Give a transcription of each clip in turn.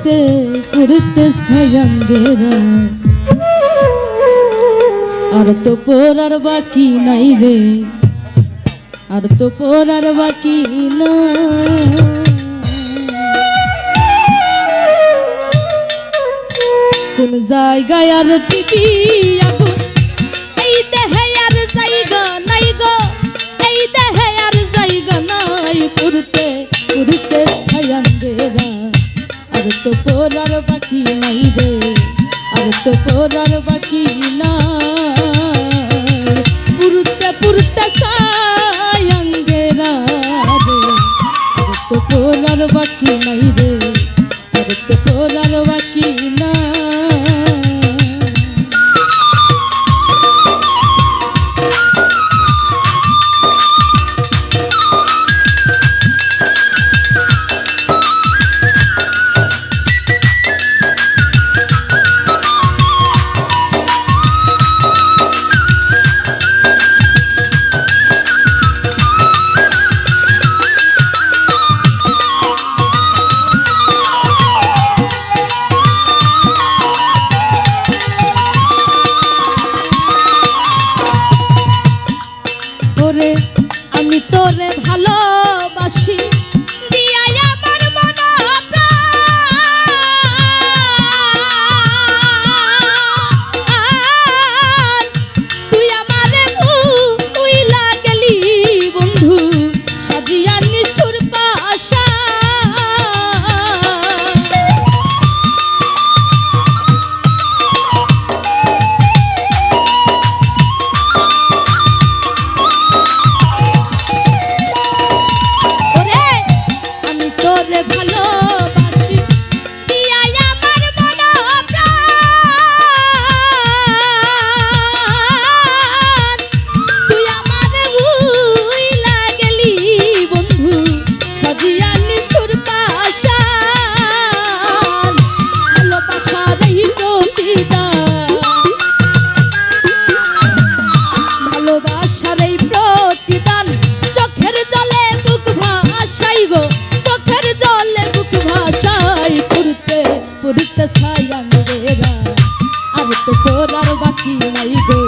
পুরতে পুরতে সায়ঙ্গেরা আর তো পড়ার বাকি নাই রে, আর তো পড়ার বাকি না। কোন জায়গায় আর দিবি আগুন, এই দেহে আর জায়গা নাই গো, এই দেহে আর জায়গা নাই। পুরতে পুরতে ছায়াঙ্গেরা আর তো পড়ার বাকি নাই রে, আর তো পড়ার বাকি না। পুরতে পুরতে ছায়াঙ্গেরা রে আর তো পড়ার বাকি নাই রে, আর তো পড়ার বাকি না। আমি তোরে ভালোবাসি দিয়াই আমার মন প্রাণ, তুই আমারে ভুইলা গেলি বন্ধু সাজিয়া নিষ্ঠুর পাশা। ভালোবাসি দিয়াই আমার মন প্রাণ, তুই আমার ভুইলা গেলি বন্ধু সাজিয়া নিষ্ঠুর পাশান। ভালোবাসার এই প্রতিদান, ভালোবাসার এই প্রতিদান চোখের জলে বুক ভাসাই গো, চোখের জলে বুক ভাসাই। পুরতে পুরতে ছায়াঙ্গেরা আর তো পড়ার বাকি নাই গো,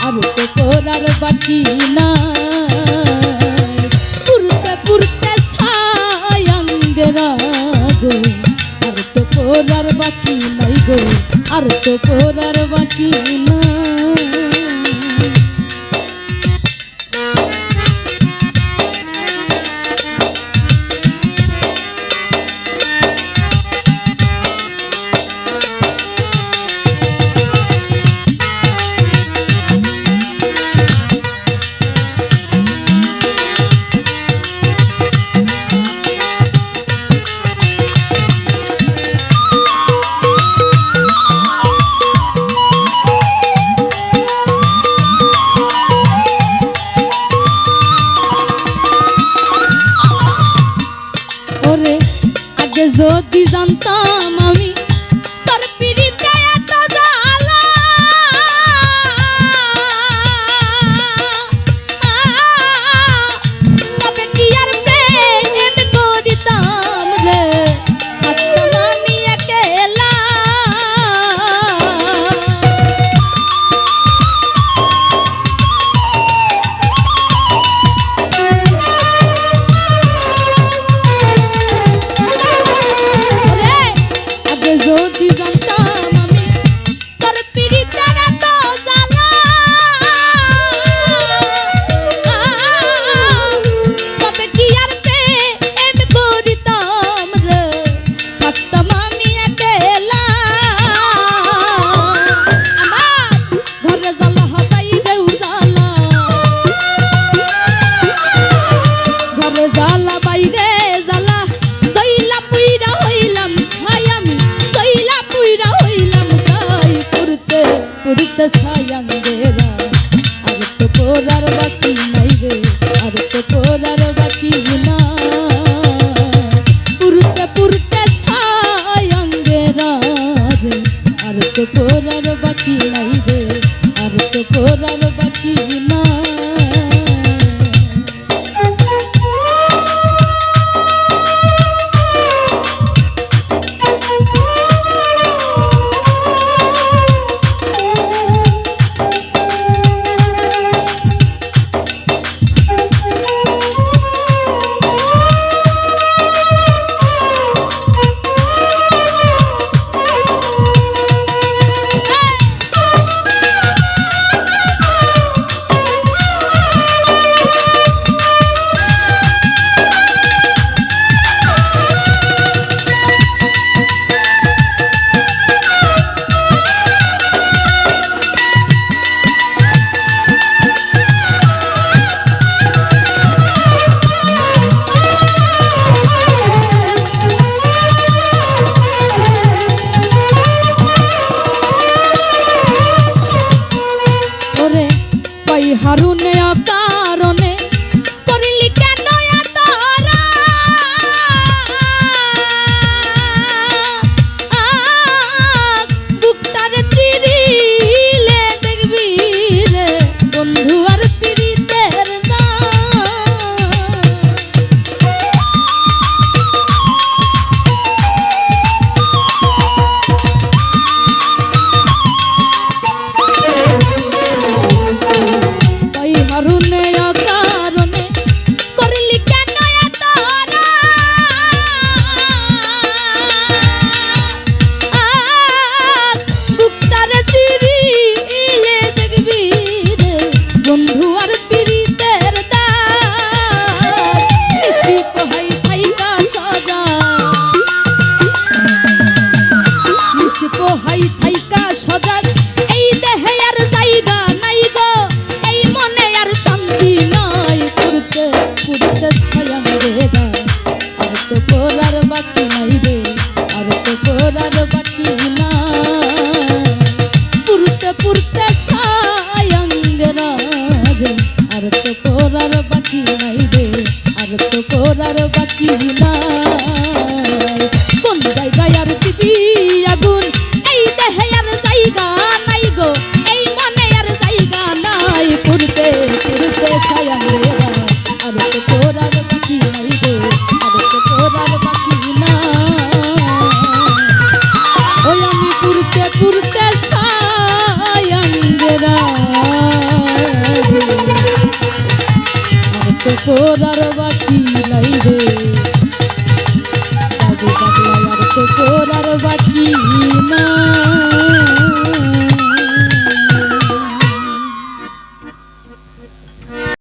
আর তো পড়ার বাকি নাই। পুরতে পুরতে ছায়াঙ্গেরা গো আর তো পড়ার বাকি নাই গো, আর তো পড়ার বাকি নাই। যদি জানতাম আমি তোর পিরিতে এত জ্বালা, তবে কি আর প্রেম করিতাম রে, থাকতাম আমি একেলা। যদি জানতাম আমি তোর পিরিতে এত জ্বালা, তবে কি আর প্রেম করিতাম রে, থাকতাম আমি একেলা। আমার ঘরে জ্বালা বাইরেও জ্বালা, ঘরে জ্বালা বাইরে জ্বালা, দইলা পুইরা হইলাম ছাই আমি, দইলা পুইরা হইলাম ছাই। পুরতে পুরতে ছায়াঙ্গেরা আর তো পড়ার বাকি নাই রে, আর তো পড়ার বাকি না। পুরতে পুরতে ছায়াঙ্গেরা রে আর তো পড়ার বাকি নাই রে, আর তো পড়ার বাকি না। পুরতে সায়াঙ্গেরা আর তো করার বাকি নাই রে বাবু পাগলা আর তো করার বাকি